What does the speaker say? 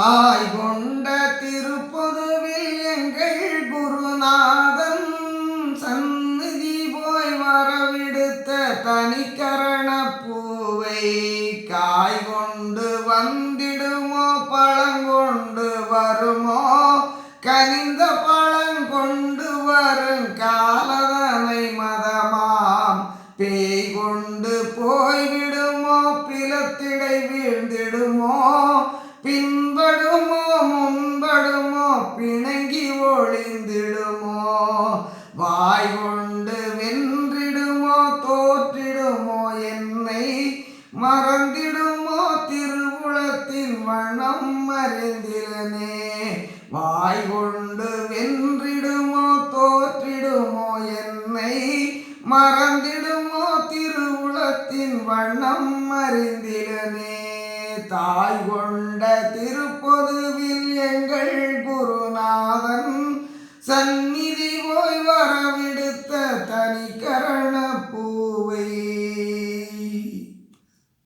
ஆய்கொண்ட திருப்பொதுவில் எங்கள் குருநாதன் சந்நிதி போய் வரவிடுத்த தனிக்கரண பூவை காய் கொண்டு வந்திடுமோ பழங்கொண்டு வருமோ கனிந்த பழங்கொண்டு வரும் காலதனை மதமாம் பேய் கொண்டு போய்விடுமோ பிளத்திடை வீழ்ந்திடுமோ பின்படுமோ முன்படுமோ பிணங்கி ஒளிந்திடுமோ வாய் கொண்டு வென்றிடுமோ தோற்றிடுமோ என்னை மறந்திடுமோ திருவுளத்தின் வண்ணம் அறிந்திலனே வாய் கொண்டு வென்றிடுமோ தோற்றிடுமோ என்னை மறந்திடுமோ திருவுளத்தின் வண்ணம் அறிந்திலனே தாய் கொண்ட திருப்பொதுவில் எங்கள் குருநாதன் சந்நிதி போய் வரவிடுத்த தனிக்கரண